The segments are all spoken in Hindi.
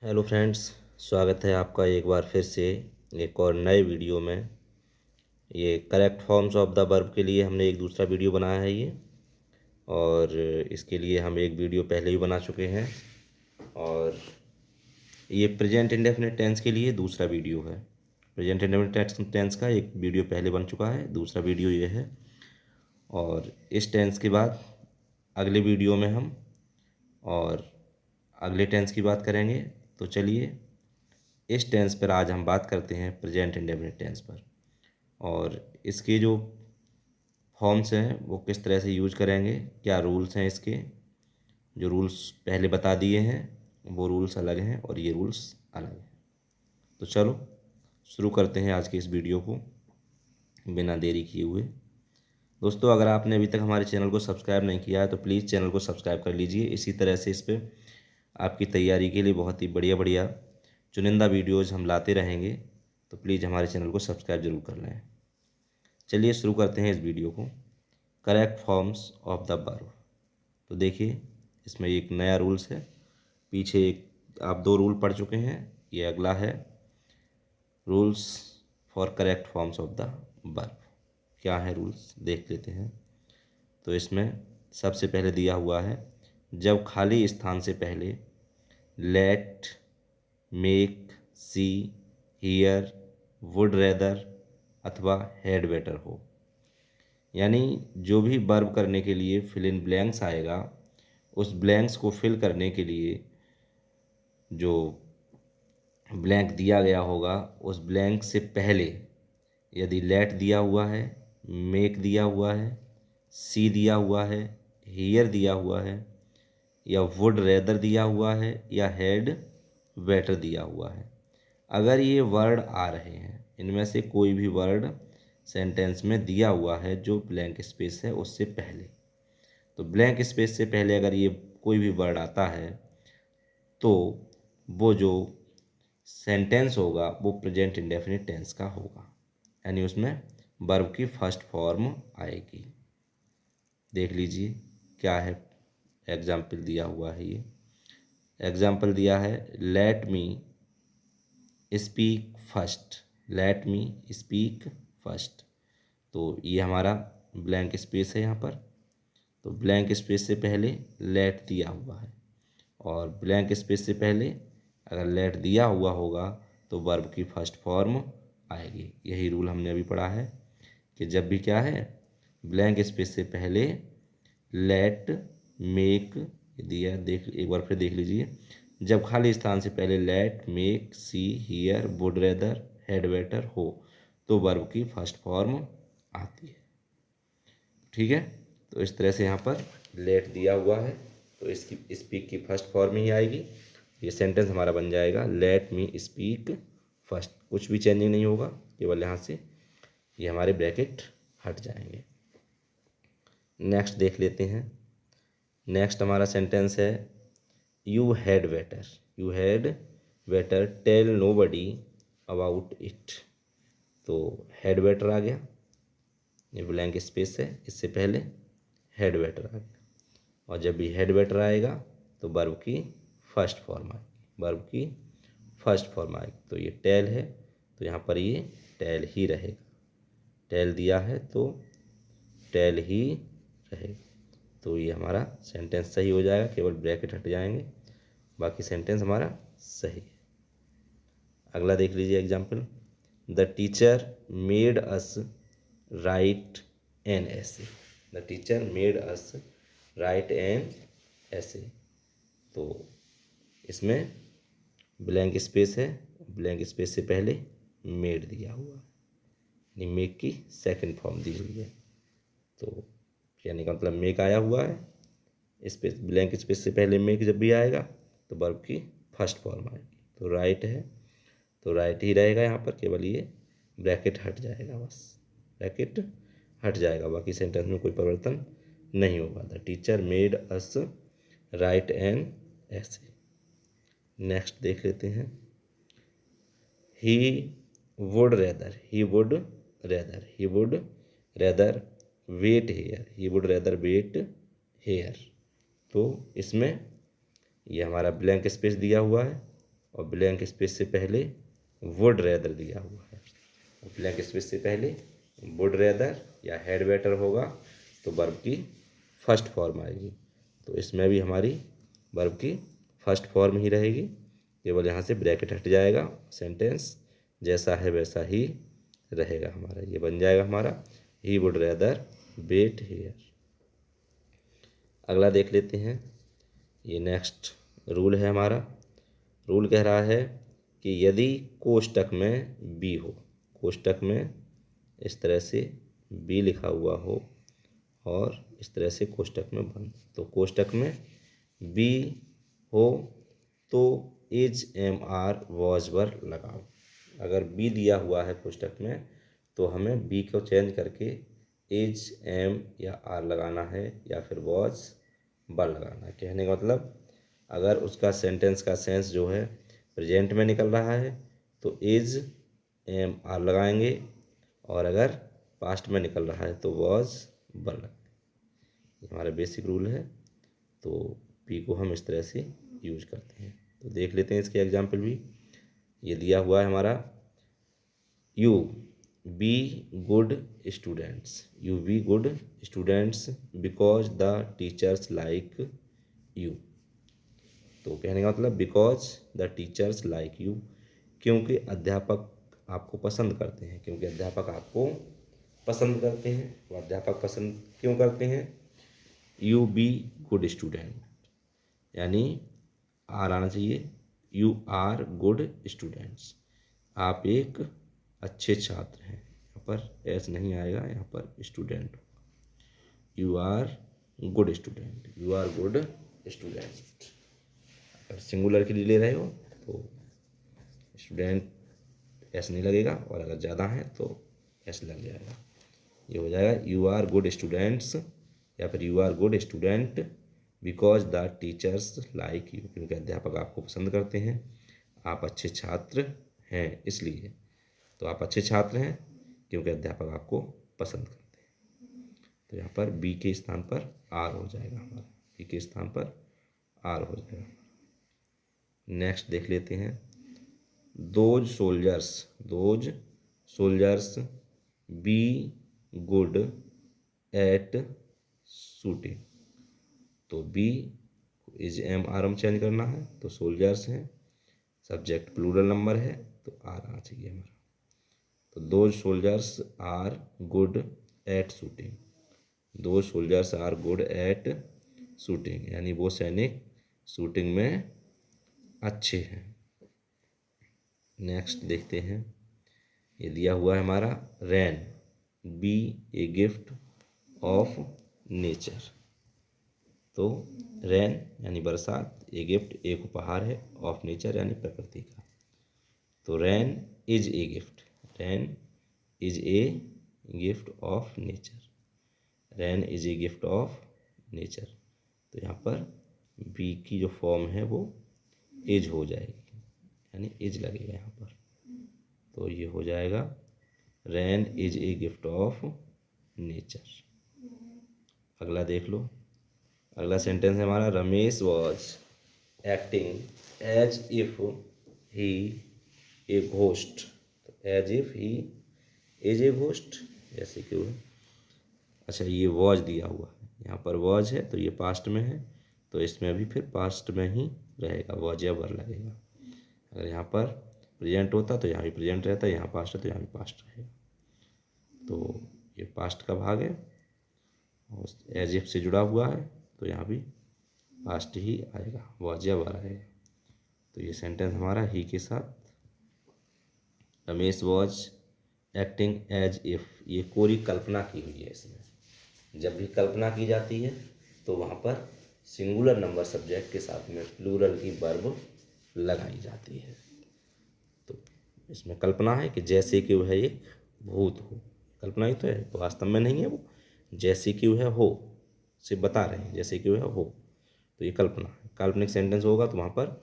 हेलो फ्रेंड्स, स्वागत है आपका एक बार फिर से एक और नए वीडियो में। ये correct forms of the verb के लिए हमने एक दूसरा वीडियो बनाया है ये, और इसके लिए हम एक वीडियो पहले ही बना चुके हैं। और ये प्रेजेंट इंडेफिनिट टेंस के लिए दूसरा वीडियो है। प्रेजेंट इंडेफिनिट टेंस का एक वीडियो पहले बन चुका है, दूसरा वीडियो ये है। और इस टेंस के बाद अगले वीडियो में हम और अगले टेंस की बात करेंगे। तो चलिए इस टेंस पर आज हम बात करते हैं, प्रेजेंट इंडेफिनिट टेंस पर, और इसके जो फॉर्म्स हैं वो किस तरह से यूज करेंगे, क्या रूल्स हैं इसके। जो रूल्स पहले बता दिए हैं वो रूल्स अलग हैं और ये रूल्स अलग हैं। तो चलो शुरू करते हैं आज के इस वीडियो को बिना देरी किए हुए। दोस्तों, अगर आपने अभी तक हमारे चैनल को सब्सक्राइब नहीं किया है तो प्लीज़ चैनल को सब्सक्राइब कर लीजिए। इसी तरह से इस पर आपकी तैयारी के लिए बहुत ही बढ़िया बढ़िया चुनिंदा वीडियोज़ हम लाते रहेंगे, तो प्लीज़ हमारे चैनल को सब्सक्राइब जरूर कर लें। चलिए शुरू करते हैं इस वीडियो को। Correct forms of the verb. तो देखिए इसमें एक नया रूल्स है। पीछे एक आप दो रूल पढ़ चुके हैं, ये अगला है rules for correct forms of the verb. क्या है रूल्स देख लेते हैं। तो इसमें सबसे पहले दिया हुआ है, जब खाली स्थान से पहले let, make, see, here, would rather अथवा हैड बेटर हो। यानी जो भी वर्ब करने के लिए फिल इन ब्लैंक्स आएगा, उस ब्लैंक्स को फिल करने के लिए जो ब्लैंक दिया गया होगा उस ब्लैंक से पहले यदि लेट दिया हुआ है, मेक दिया हुआ है, सी दिया हुआ है, हियर दिया हुआ है, या वुड रेदर दिया हुआ है, या हैड बेटर दिया हुआ है, अगर ये वर्ड आ रहे हैं, इनमें से कोई भी वर्ड सेंटेंस में दिया हुआ है जो ब्लैंक स्पेस है उससे पहले, तो ब्लैंक स्पेस से पहले अगर ये कोई भी वर्ड आता है तो वो जो सेंटेंस होगा वो प्रेजेंट इंडेफिनिट टेंस का होगा, यानी उसमें वर्ब की फर्स्ट फॉर्म आएगी। देख लीजिए क्या है, एग्जाम्पल दिया हुआ है। ये एग्जाम्पल दिया है, let me speak first. Let me speak first, तो ये हमारा ब्लैंक स्पेस है यहाँ पर। तो ब्लैंक स्पेस से पहले लेट दिया हुआ है, और ब्लैंक स्पेस से पहले अगर लेट दिया हुआ होगा तो वर्ब की फर्स्ट फॉर्म आएगी। यही रूल हमने अभी पढ़ा है कि जब भी क्या है, ब्लैंक स्पेस से पहले लेट, मेक दिया, देख एक बार फिर देख लीजिए, जब खाली स्थान से पहले let, make, see, here, would rather, had better हो तो वर्ब की फर्स्ट फॉर्म आती है। ठीक है, तो इस तरह से यहाँ पर लेट दिया हुआ है तो इसकी स्पीक की फर्स्ट फॉर्म ही आएगी। ये सेंटेंस हमारा बन जाएगा, लेट मी स्पीक फर्स्ट। कुछ भी चेंजिंग नहीं होगा, केवल यहाँ से ये हमारे ब्रैकेट हट जाएंगे। नेक्स्ट देख लेते हैं। नेक्स्ट हमारा सेंटेंस है, you had better. You had better tell nobody about it. तो हैड बेटर आ गया, ये ब्लैंक स्पेस है, इससे पहले हैड बेटर आ गया, और जब भी हेड बेटर आएगा तो वर्ब की फर्स्ट फॉर्म आएगी। वर्ब की फर्स्ट फॉर्म आएगी, तो ये टेल है तो यहाँ पर ये टेल ही रहेगा। टेल दिया है तो टेल ही रहेगा, तो ये हमारा सेंटेंस सही हो जाएगा, केवल ब्रैकेट हट जाएंगे, बाकी सेंटेंस हमारा सही है। अगला देख लीजिए example, the teacher made us write an essay. The teacher made us write an essay, तो इसमें ब्लैंक स्पेस है, ब्लैंक स्पेस से पहले मेड दिया हुआ है, मेक की सेकंड फॉर्म दी हुई है, तो यानी का मतलब मेक आया हुआ है। स्पेस, ब्लैंक स्पेस से पहले मेक जब भी आएगा तो वर्ब की फर्स्ट फॉर्म आएगी। तो राइट है तो राइट ही रहेगा यहाँ पर, केवल ये ब्रैकेट हट जाएगा, बस ब्रैकेट हट जाएगा, बाकी सेंटेंस में कोई परिवर्तन नहीं होगा। The teacher made us write an ऐसे। नेक्स्ट देख लेते हैं, he would rather. He would rather, he would rather wait here. He would rather wait here, तो इसमें ये हमारा ब्लैंक स्पेस दिया हुआ है और ब्लैंक स्पेस से पहले वुड रेदर दिया हुआ है। ब्लैंक स्पेस से पहले वुड रेदर या हैड बेटर होगा तो वर्ब की फर्स्ट फॉर्म आएगी। तो इसमें भी हमारी वर्ब की फर्स्ट फॉर्म ही रहेगी, केवल यहाँ से ब्रैकेट हट जाएगा, सेंटेंस जैसा है वैसा ही रहेगा हमारा। ये बन जाएगा हमारा he would rather wait here. अगला देख लेते हैं। ये नेक्स्ट रूल है हमारा। रूल कह रहा है कि यदि कोष्टक में बी हो, कोष्टक में इस तरह से बी लिखा हुआ हो और इस तरह से कोष्टक में बंद, तो कोष्टक में बी हो तो is am are was were लगाओ। अगर बी दिया हुआ है कोष्टक में तो हमें बी को चेंज करके इज एम या आर लगाना है या फिर वॉज वर लगाना है। कहने का मतलब अगर उसका सेंटेंस का सेंस जो है प्रेजेंट में निकल रहा है तो इज एम आर लगाएंगे, और अगर पास्ट में निकल रहा है तो वॉज वर लगाएंगे। ये हमारा बेसिक रूल है। तो पी को हम इस तरह से यूज करते हैं। तो देख लेते हैं इसके एग्जाम्पल भी। ये दिया हुआ है हमारा you be good students, you be good students because the teachers like you. तो कहने का मतलब because the teachers like you, क्योंकि अध्यापक आपको पसंद करते हैं, क्योंकि अध्यापक आपको पसंद करते हैं। वो अध्यापक पसंद क्यों करते हैं? यू बी गुड स्टूडेंट, यानी आर आना चाहिए, यू आर गुड स्टूडेंट्स, आप एक अच्छे छात्र हैं। यहाँ पर एस नहीं आएगा, यहाँ पर student, you are good student, you are good student. अगर सिंगुलर के लिए ले रहे हो तो स्टूडेंट एस नहीं लगेगा, और अगर ज़्यादा है तो एस लग जाएगा। ये हो जाएगा यू आर गुड स्टूडेंट्स या फिर you are good student because the teachers like you, क्योंकि अध्यापक आपको पसंद करते हैं, आप अच्छे छात्र हैं इसलिए। तो आप अच्छे छात्र हैं क्योंकि अध्यापक आपको पसंद करते हैं। तो यहाँ पर बी के स्थान पर आर हो जाएगा हमारा, बी के स्थान पर आर हो जाएगा। नेक्स्ट देख लेते हैं। Those soldiers be good at shooting. तो बी इज एम आर हम चेंज करना है, तो सोल्जर्स हैं, सब्जेक्ट प्लूरल नंबर है तो आर आना चाहिए हमारा। तो those soldiers are good at shooting, those soldiers are good at shooting, यानी वो सैनिक शूटिंग में अच्छे हैं। नेक्स्ट देखते हैं। ये दिया हुआ है हमारा rain be a gift of nature. तो रैन यानी बरसात, ए गिफ्ट एक उपहार है, ऑफ नेचर यानी प्रकृति का। तो rain is a gift, rain is a gift of nature, rain is a gift of nature. तो यहाँ पर बी की जो फॉर्म है वो इज हो जाएगी, यानी इज लगेगा यहाँ पर। तो ये हो जाएगा rain is a gift of nature. अगला देख लो। अगला सेंटेंस है हमारा Ramesh was acting as if he a ghost. तो as if he is a ghost ऐसे क्यों है? अच्छा, ये वॉज दिया हुआ है, यहाँ पर वॉज है तो ये पास्ट में है, तो इसमें भी फिर पास्ट में ही रहेगा, वॉज या वर लगेगा। अगर यहाँ पर प्रेजेंट होता तो यहाँ भी प्रेजेंट रहता, यहाँ पास्ट है तो यहाँ भी पास्ट रहेगा। तो ये पास्ट का भाग है और एज इफ से जुड़ा हुआ है तो यहाँ भी पास्ट ही आएगा, वॉज या वर आएगा। तो ये सेंटेंस हमारा ही के साथ, Ramesh was acting as if, ये कोरी कल्पना की हुई है। इसमें जब भी कल्पना की जाती है तो वहाँ पर सिंगुलर नंबर सब्जेक्ट के साथ में प्लूरल की वर्ब लगाई जाती है। तो इसमें कल्पना है कि जैसे कि वह एक भूत हो, कल्पना ही तो है, वास्तव में नहीं है वो, जैसे कि वह हो से बता रहे हैं, जैसे कि वह हो, तो ये कल्पना है। काल्पनिक सेंटेंस होगा तो वहाँ पर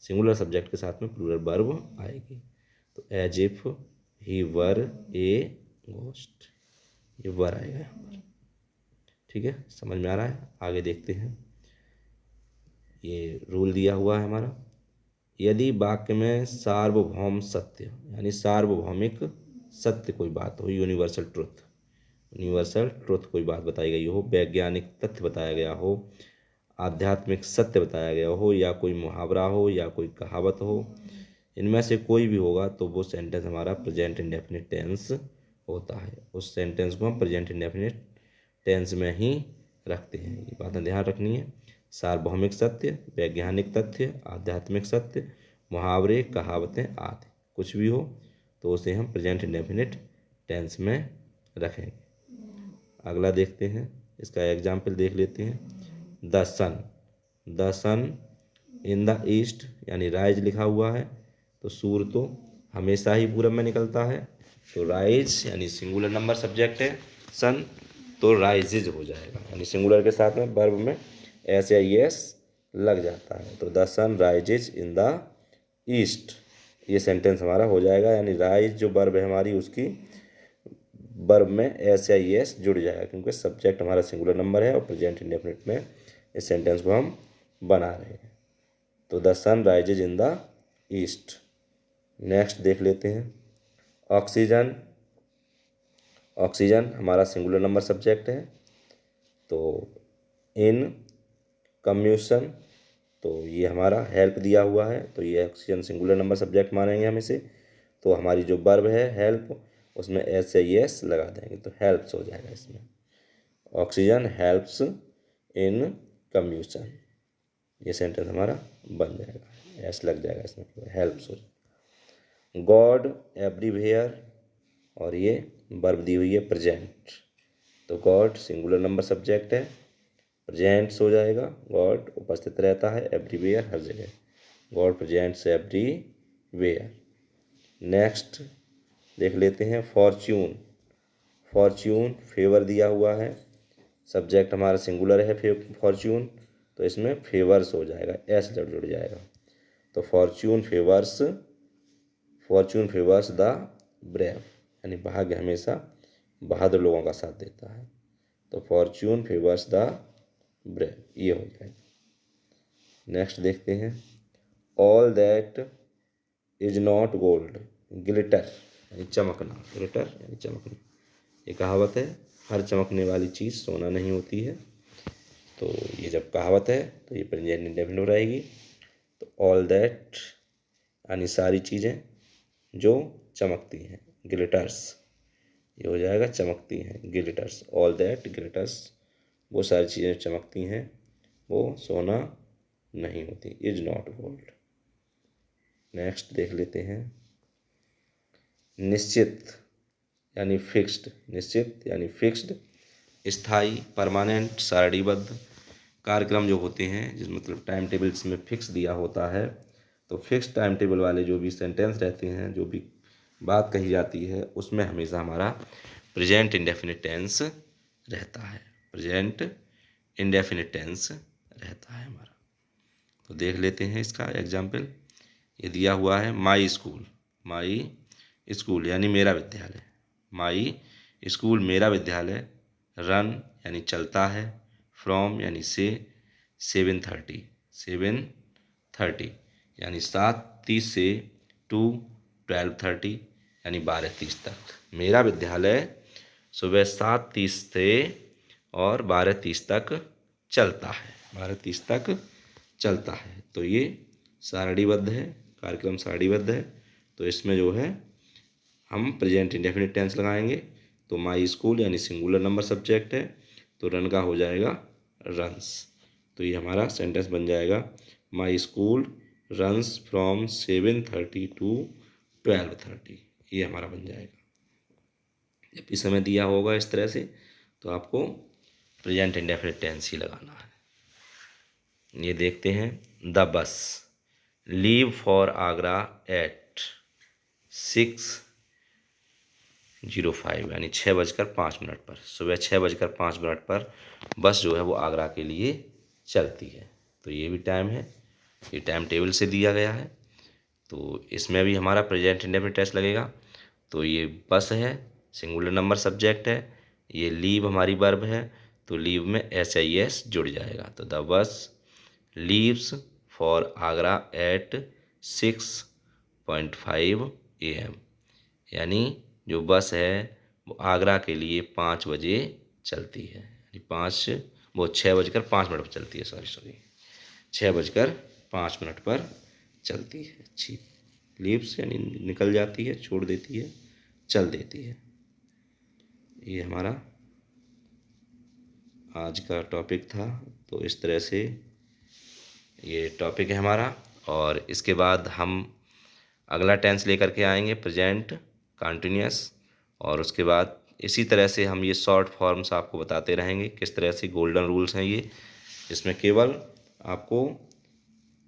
सिंगुलर सब्जेक्ट के साथ में प्लूरल वर्ब आएगी। तो as if he were a ghost, ये वर आएगा यहाँ पर। ठीक है, समझ में आ रहा है? आगे देखते हैं। ये रूल दिया हुआ है हमारा, यदि वाक्य में सार्वभौम सत्य यानी सार्वभौमिक सत्य कोई बात हो, यूनिवर्सल ट्रुथ कोई बात बताई गई हो, वैज्ञानिक तथ्य बताया गया हो, आध्यात्मिक सत्य बताया गया हो, या कोई मुहावरा हो या कोई कहावत हो, इनमें से कोई भी होगा तो वो सेंटेंस हमारा प्रेजेंट इंडेफिनिट टेंस होता है। उस सेंटेंस को हम प्रेजेंट इंडेफिनिट टेंस में ही रखते हैं। ये बातें ध्यान रखनी है। सार्वभौमिक सत्य, वैज्ञानिक तथ्य, आध्यात्मिक सत्य, मुहावरे, कहावतें आदि कुछ भी हो तो उसे हम प्रेजेंट इंडेफिनिट टेंस में रखेंगे। अगला देखते हैं, इसका एग्जाम्पल देख लेते हैं। The sun in the east यानी राइज लिखा हुआ है तो सूर्य तो हमेशा ही पूरब में निकलता है, तो राइज यानी सिंगुलर नंबर सब्जेक्ट है, सन तो राइजेज हो जाएगा, यानी सिंगुलर के साथ में वर्ब में एस या एस लग जाता है। तो the sun rises in the east, ये सेंटेंस हमारा हो जाएगा, यानी राइज जो वर्ब है हमारी उसकी वर्ब में एस या एस जुड़ जाएगा, क्योंकि सब्जेक्ट हमारा सिंगुलर नंबर है और प्रेजेंट इंडेफिनिट में इस सेंटेंस को हम बना रहे हैं। तो the sun rises in the east. Next देख लेते हैं, ऑक्सीजन। ऑक्सीजन हमारा सिंगुलर नंबर सब्जेक्ट है, तो इन कम्यूशन, तो ये हमारा हेल्प दिया हुआ है, तो ये ऑक्सीजन सिंगुलर नंबर सब्जेक्ट मानेंगे हम इसे। तो हमारी जो वर्ब है हेल्प, उसमें एस या एस लगा देंगे तो हेल्प्स हो जाएगा इसमें। ऑक्सीजन हेल्प्स इन कम्यूशन, ये सेंटेंस हमारा बन जाएगा, एस लग जाएगा इसमें, हेल्प्स हो जाएगा। गॉड एवरीवेयर, और ये वर्ब दी हुई है प्रेजेंट, तो गॉड सिंगुलर नंबर सब्जेक्ट है, प्रेजेंट्स हो जाएगा, गॉड उपस्थित रहता है एवरीवेयर हर जगह, गॉड प्रेजेंट्स एवरीवेयर। नेक्स्ट देख लेते हैं, फॉर्च्यून। फॉर्च्यून फेवर दिया हुआ है, सब्जेक्ट हमारा सिंगुलर है फॉर्च्यून, तो इसमें फेवर्स हो जाएगा, एस जुड़ जाएगा, तो फॉर्च्यून फेवर्स द ब्रेव, यानी भाग्य हमेशा बहादुर लोगों का साथ देता है, तो फॉर्च्यून फेवर्स द ब्रेव, ये हो जाएगा। नेक्स्ट देखते हैं, all that is not gold, glitter यानी चमकना, ग्लिटर यानी चमकना, ये कहावत है, हर चमकने वाली चीज़ सोना नहीं होती है, तो ये जब कहावत है तो ये प्रेजेंट इंडेफिनिट रहेगी। तो ऑल दैट यानी सारी चीज़ें जो चमकती हैं, ग्लिटर्स, ये हो जाएगा चमकती हैं, ग्लिटर्स, ऑल दैट ग्लिटर्स, वो सारी चीज़ें चमकती हैं, वो सोना नहीं होती, इज नॉट गोल्ड। नेक्स्ट देख लेते हैं, निश्चित यानी फिक्स्ड, निश्चित यानी फिक्स्ड, स्थायी, परमानेंट, सारणीबद्ध कार्यक्रम जो होते हैं, जिस मतलब टाइम टेबल जिसमें फिक्स दिया होता है, तो फिक्स टाइम टेबल वाले जो भी सेंटेंस रहते हैं, जो भी बात कही जाती है, उसमें हमेशा हमारा प्रेजेंट इंडेफिनिट टेंस रहता है, प्रेजेंट इंडेफिनिट टेंस रहता है हमारा। तो देख लेते हैं इसका एग्जाम्पल, ये दिया हुआ है, माई स्कूल यानी मेरा विद्यालय, माई स्कूल मेरा विद्यालय, रन यानी चलता है, फ्रॉम यानी से, 7:30 यानी 7:30 से, टू 12:30 यानी 12:30 तक। मेरा विद्यालय सुबह 7:30 से और 12:30 तक चलता है, 12:30 तक चलता है, तो ये सारणीबद्ध है, कार्यक्रम सारणीबद्ध है, तो इसमें जो है हम प्रेजेंट इंडेफिनिट टेंस लगाएंगे। तो माई स्कूल यानी सिंगुलर नंबर सब्जेक्ट है, तो रन का हो जाएगा रन्स, तो ये हमारा सेंटेंस बन जाएगा, my school runs from 7:30 to 12:30, ये हमारा बन जाएगा। जब भी समय दिया होगा इस तरह से तो आपको प्रेजेंट इंडेफिनिट टेंस ही लगाना है। ये देखते हैं, the bus leave for Agra at 6:05 यानी 6:05 पर, सुबह 6:05 पर बस जो है वो आगरा के लिए चलती है, तो ये भी टाइम है, ये टाइम टेबल से दिया गया है, तो इसमें भी हमारा प्रेजेंट इंडेफिनिट टेंस लगेगा। तो ये बस है, सिंगुलर नंबर सब्जेक्ट है, ये लीव हमारी वर्ब है, तो लीव में एस आई एस जुड़ जाएगा, तो the bus leaves for Agra at 6:05 AM, यानी जो बस है वो आगरा के लिए 5 बजे चलती है। यानी 6:05 पर चलती है, सॉरी 6:05 पर चलती है। अच्छी लीव्स यानी निकल जाती है, छोड़ देती है, चल देती है। ये हमारा आज का टॉपिक था। तो इस तरह से ये टॉपिक है हमारा, और इसके बाद हम अगला टेंस लेकर के आएंगे, प्रेजेंट कंटिन्यूअस, और उसके बाद इसी तरह से हम ये शॉर्ट फॉर्म्स आपको बताते रहेंगे किस तरह से गोल्डन रूल्स हैं ये, जिसमें केवल आपको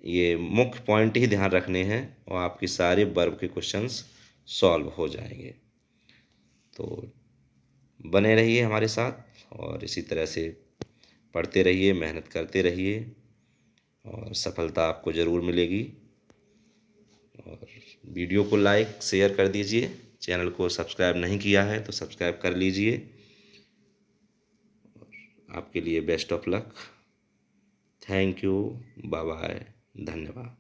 ये मुख्य पॉइंट ही ध्यान रखने हैं और आपके सारे वर्ब के क्वेश्चंस सॉल्व हो जाएंगे। तो बने रहिए हमारे साथ और इसी तरह से पढ़ते रहिए, मेहनत करते रहिए और सफलता आपको ज़रूर मिलेगी। और वीडियो को लाइक शेयर कर दीजिए, चैनल को सब्सक्राइब नहीं किया है तो सब्सक्राइब कर लीजिए। आपके लिए best of luck. Thank you, bye bye, धन्यवाद।